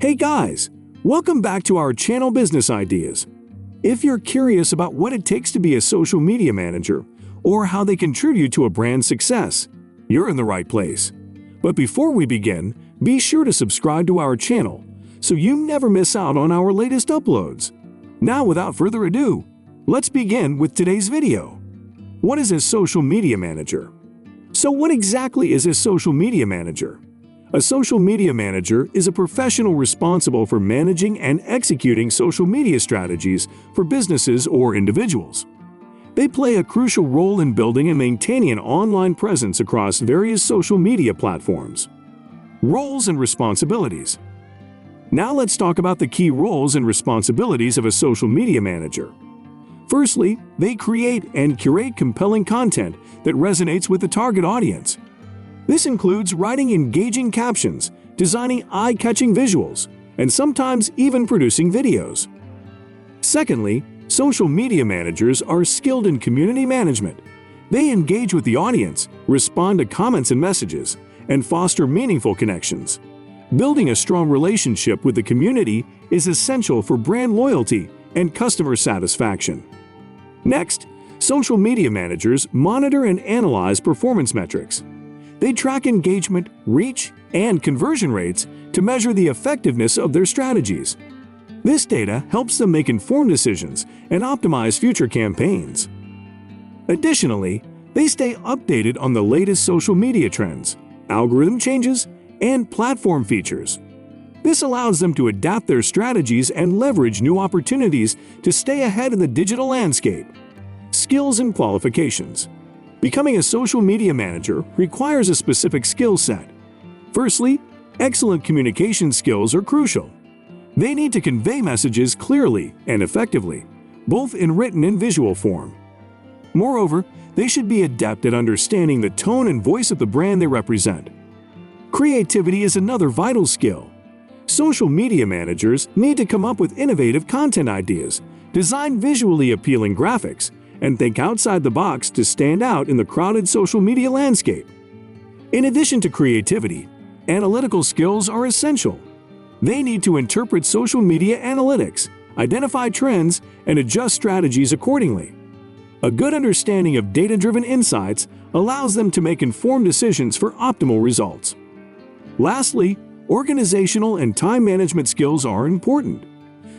Hey guys, welcome back to our channel Business Ideas. If you're curious about what it takes to be a social media manager or how they contribute to a brand's success, you're in the right place. But before we begin, be sure to subscribe to our channel so you never miss out on our latest uploads. Now, without further ado, let's begin with today's video. What is a social media manager? So what exactly is a social media manager? A social media manager is a professional responsible for managing and executing social media strategies for businesses or individuals. They play a crucial role in building and maintaining an online presence across various social media platforms. Roles and responsibilities. Now let's talk about the key roles and responsibilities of a social media manager. Firstly, they create and curate compelling content that resonates with the target audience. This includes writing engaging captions, designing eye-catching visuals, and sometimes even producing videos. Secondly, social media managers are skilled in community management. They engage with the audience, respond to comments and messages, and foster meaningful connections. Building a strong relationship with the community is essential for brand loyalty and customer satisfaction. Next, social media managers monitor and analyze performance metrics. They track engagement, reach, and conversion rates to measure the effectiveness of their strategies. This data helps them make informed decisions and optimize future campaigns. Additionally, they stay updated on the latest social media trends, algorithm changes, and platform features. This allows them to adapt their strategies and leverage new opportunities to stay ahead of the digital landscape. Skills and qualifications. Becoming a social media manager requires a specific skill set. Firstly, excellent communication skills are crucial. They need to convey messages clearly and effectively, both in written and visual form. Moreover, they should be adept at understanding the tone and voice of the brand they represent. Creativity is another vital skill. Social media managers need to come up with innovative content ideas, design visually appealing graphics, and think outside the box to stand out in the crowded social media landscape. In addition to creativity, analytical skills are essential. They need to interpret social media analytics, identify trends, and adjust strategies accordingly. A good understanding of data-driven insights allows them to make informed decisions for optimal results. Lastly, organizational and time management skills are important.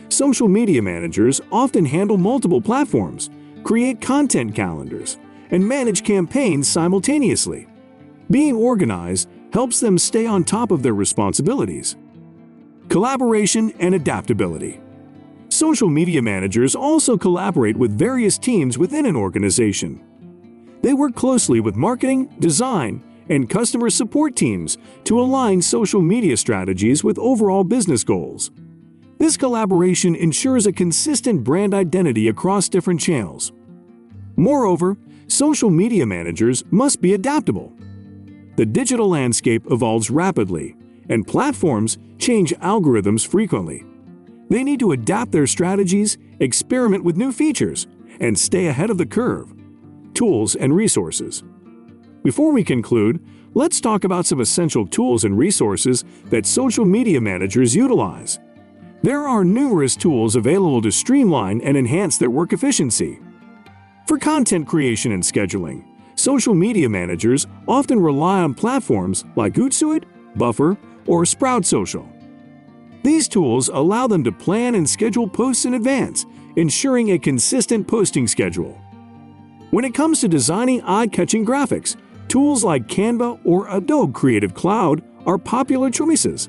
Social media managers often handle multiple platforms, create content calendars, and manage campaigns simultaneously. Being organized helps them stay on top of their responsibilities. Collaboration and adaptability. Social media managers also collaborate with various teams within an organization. They work closely with marketing, design, and customer support teams to align social media strategies with overall business goals. This collaboration ensures a consistent brand identity across different channels. Moreover, social media managers must be adaptable. The digital landscape evolves rapidly, and platforms change algorithms frequently. They need to adapt their strategies, experiment with new features, and stay ahead of the curve. Tools and resources. Before we conclude, let's talk about some essential tools and resources that social media managers utilize. There are numerous tools available to streamline and enhance their work efficiency. For content creation and scheduling, social media managers often rely on platforms like Hootsuite, Buffer, or Sprout Social. These tools allow them to plan and schedule posts in advance, ensuring a consistent posting schedule. When it comes to designing eye-catching graphics, tools like Canva or Adobe Creative Cloud are popular choices.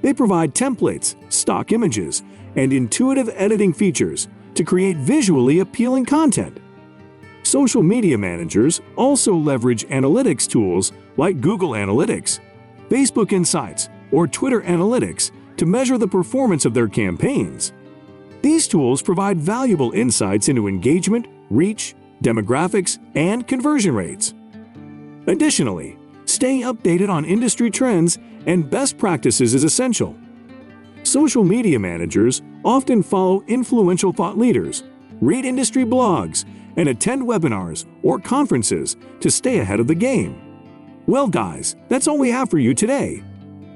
They provide templates, stock images, and intuitive editing features to create visually appealing content. Social media managers also leverage analytics tools like Google Analytics, Facebook Insights, or Twitter Analytics to measure the performance of their campaigns. These tools provide valuable insights into engagement, reach, demographics, and conversion rates. Additionally, staying updated on industry trends and best practices is essential. Social media managers often follow influential thought leaders, read industry blogs, and attend webinars or conferences to stay ahead of the game. Well guys, that's all we have for you today.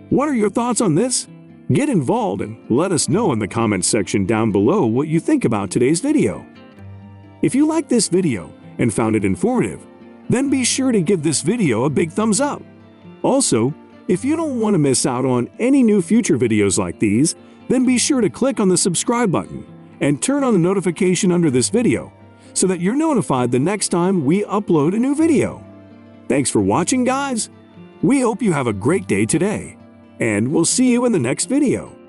What are your thoughts on this? Get involved and let us know in the comments section down below what you think about today's video. If you liked this video and found it informative, then be sure to give this video a big thumbs up. Also, if you don't want to miss out on any new future videos like these, then be sure to click on the subscribe button and turn on the notification under this video so that you're notified the next time we upload a new video. Thanks for watching, guys. We hope you have a great day today, and we'll see you in the next video.